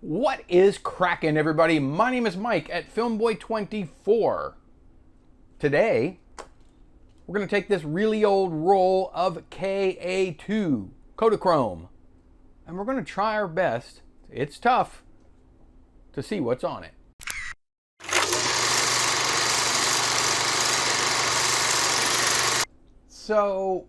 What is cracking, everybody? My name is Mike at Filmboy24. Today, we're going to take this really old roll of KA-II Kodachrome, and we're going to try our best, it's tough, to see what's on it. So,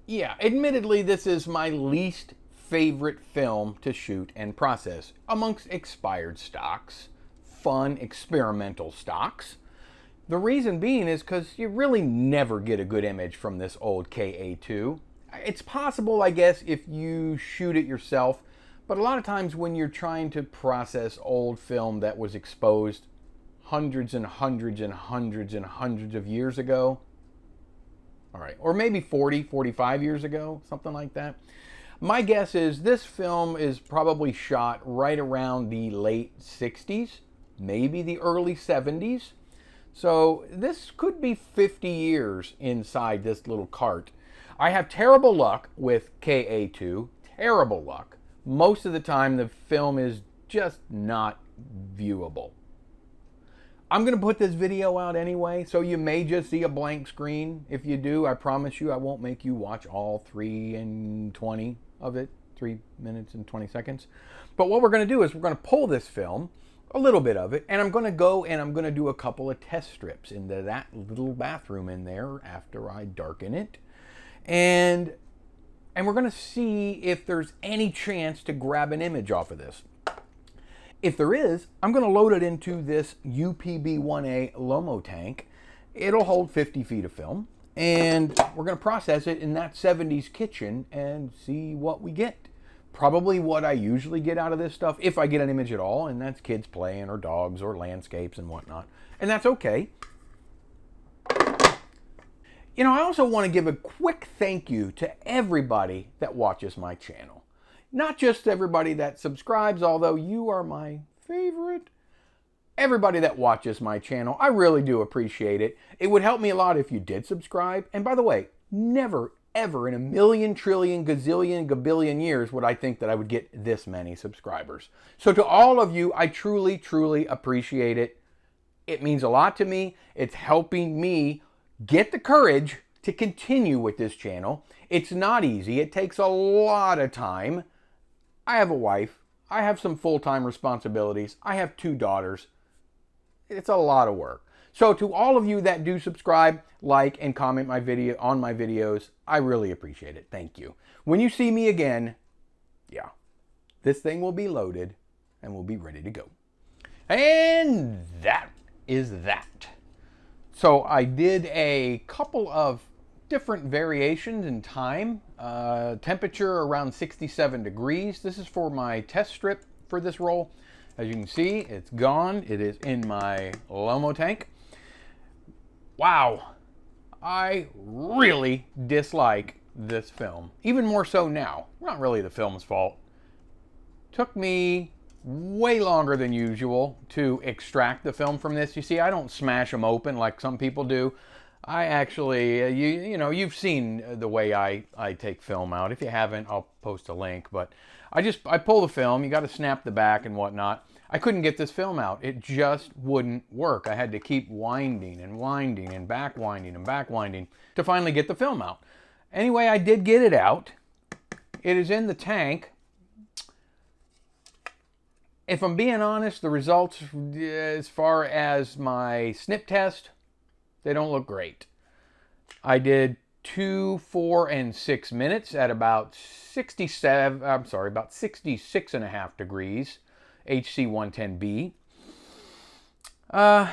yeah, admittedly, this is my least favorite film to shoot and process amongst expired stocks, fun experimental stocks. The reason being is because you really never get a good image from this old KA-II. It's possible, I guess, if you shoot it yourself, but a lot of times when you're trying to process old film that was exposed hundreds and hundreds and hundreds and hundreds of years ago, all right, or maybe 40, 45 years ago, something like that. My guess is this film is probably shot right around the late 60s, maybe the early 70s. So this could be 50 years inside this little cart. I have terrible luck with KA-II, terrible luck. Most of the time the film is just not viewable. I'm going to put this video out anyway, so you may just see a blank screen. If you do, I promise you I won't make you watch all 3 and 20 of it, 3 minutes and 20 seconds. But what we're going to do is we're going to pull this film, a little bit of it, and I'm going to go and I'm going to do a couple of test strips into that little bathroom in there after I darken it. And we're going to see if there's any chance to grab an image off of this. If there is, I'm going to load it into this UPB-1A Lomo tank. It'll hold 50 feet of film, and we're going to process it in that 70s kitchen and see what we get. Probably what I usually get out of this stuff, if I get an image at all, and that's kids playing or dogs or landscapes and whatnot. And that's okay. You know, I also want to give a quick thank you to everybody that watches my channel. Not just everybody that subscribes, although you are my favorite. Everybody that watches my channel, I really do appreciate it. It would help me a lot if you did subscribe. And by the way, never, ever in a million, trillion, gazillion, gabillion years would I think that I would get this many subscribers. So to all of you, I truly, truly appreciate it. It means a lot to me. It's helping me get the courage to continue with this channel. It's not easy. It takes a lot of time. I have a wife. I have some full-time responsibilities. I have 2 daughters. It's a lot of work. So to all of you that do subscribe, like, and comment on my videos, I really appreciate it. Thank you. When you see me again, yeah, this thing will be loaded and we'll be ready to go. And that is that. So I did a couple of different variations in time. Temperature around 67 degrees. This is for my test strip for this roll. As you can see, it's gone. It is in my Lomo tank. Wow, I really dislike this film. Even more so now. Not really the film's fault. Took me way longer than usual to extract the film from this. You see, I don't smash them open like some people do. I actually, you know, you've seen the way I take film out. If you haven't, I'll post a link. But I pull the film. You got to snap the back and whatnot. I couldn't get this film out. It just wouldn't work. I had to keep winding and winding and back winding and back winding to finally get the film out. Anyway, I did get it out. It is in the tank. If I'm being honest, the results as far as my snip test, they don't look great. I did 2, 4, and 6 minutes at about 66.5 degrees, HC110B. I'm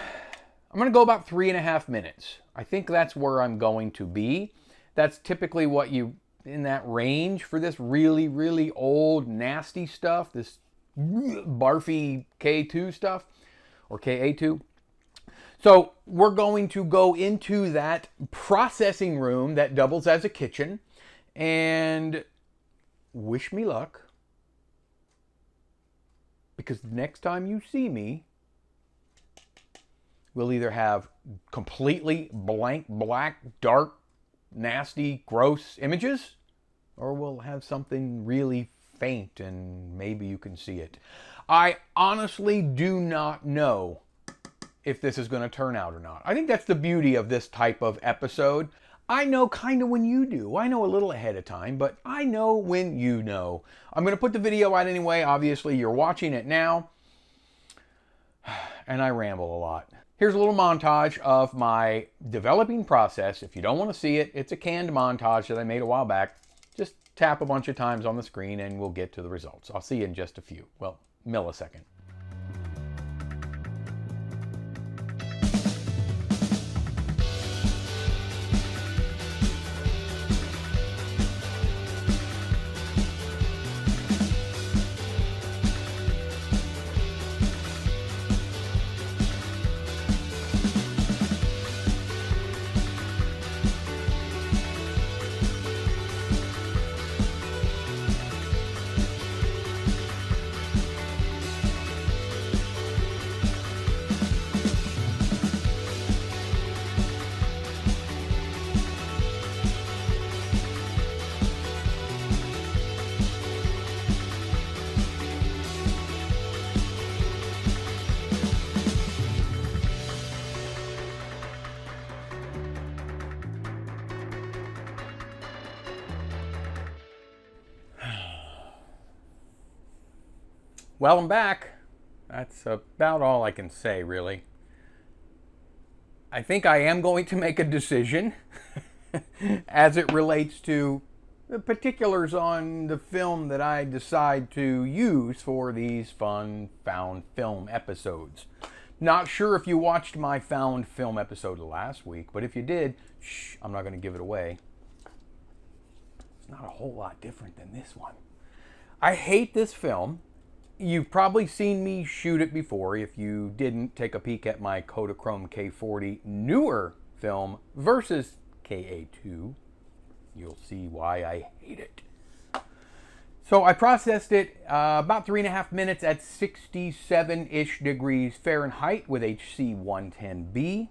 going to go about 3.5 minutes. I think that's where I'm going to be. That's typically what you, in that range for this really, really old, nasty stuff, this barfy K2 stuff, or KA-II. So we're going to go into that processing room that doubles as a kitchen, and wish me luck, because the next time you see me, we'll either have completely blank, black, dark, nasty, gross images, or we'll have something really faint and maybe you can see it. I honestly do not know if this is going to turn out or not. I think that's the beauty of this type of episode. I know kind of when you do. I know a little ahead of time, but I know when you know. I'm going to put the video out anyway. Obviously, you're watching it now. And I ramble a lot. Here's a little montage of my developing process. If you don't want to see it, it's a canned montage that I made a while back. Just tap a bunch of times on the screen and we'll get to the results. I'll see you in just a few. Well, millisecond. Well, I'm back. That's about all I can say, really. I think I am going to make a decision as it relates to the particulars on the film that I decide to use for these fun found film episodes. Not sure if you watched my found film episode last week, but if you did, shh, I'm not going to give it away. It's not a whole lot different than this one. I hate this film. You've probably seen me shoot it before. If you didn't, take a peek at my Kodachrome KA-40 newer film versus KA-II. You'll see why I hate it. So I processed it about 3.5 minutes at 67-ish degrees Fahrenheit with HC 110B,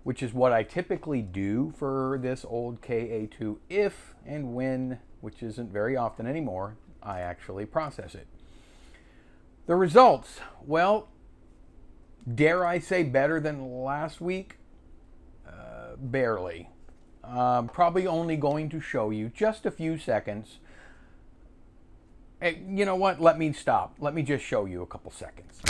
which is what I typically do for this old KA-II if and when, which isn't very often anymore, I actually process it. The results, well, dare I say better than last week? Barely. Probably only going to show you just a few seconds. Hey, you know what? Let me stop. Let me just show you a couple seconds.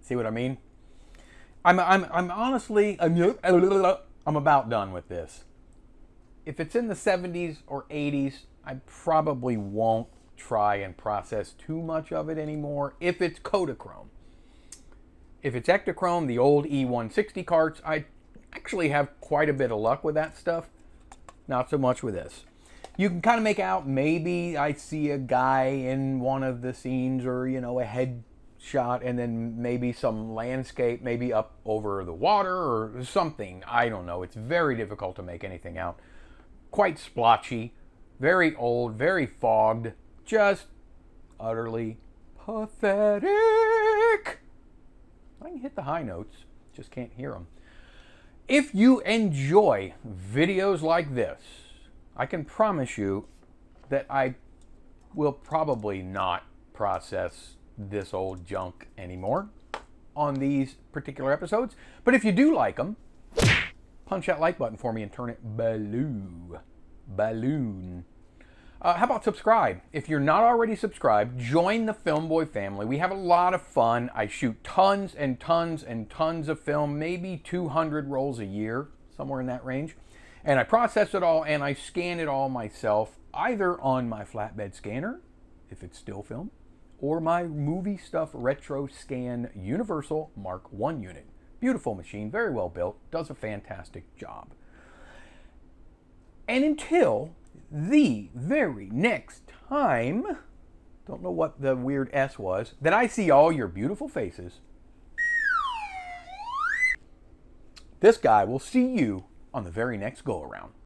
See what I mean? I'm honestly, I'm about done with this. If it's in the 70s or 80s, I probably won't try and process too much of it anymore if it's Kodachrome. If it's Ektachrome, the old E160 carts, I actually have quite a bit of luck with that stuff. Not so much with this. You can kind of make out maybe I see a guy in one of the scenes or, you know, a head shot, and then maybe some landscape, maybe up over the water or something. I don't know. It's very difficult to make anything out. Quite splotchy, very old, very fogged, just utterly pathetic. I can hit the high notes, just can't hear them. If you enjoy videos like this, I can promise you that I will probably not process this old junk anymore on these particular episodes. But if you do like them, punch that like button for me and turn it balloon. How about subscribe? If you're not already subscribed, join the Filmboy family. We have a lot of fun. I shoot tons and tons and tons of film, maybe 200 rolls a year, somewhere in that range. And I process it all and I scan it all myself, either on my flatbed scanner, if it's still film, or my movie stuff retro scan universal Mark I unit. Beautiful machine, very well built, does a fantastic job. And until the very next time, don't know what the weird S was, that I see all your beautiful faces, this guy will see you on the very next go around.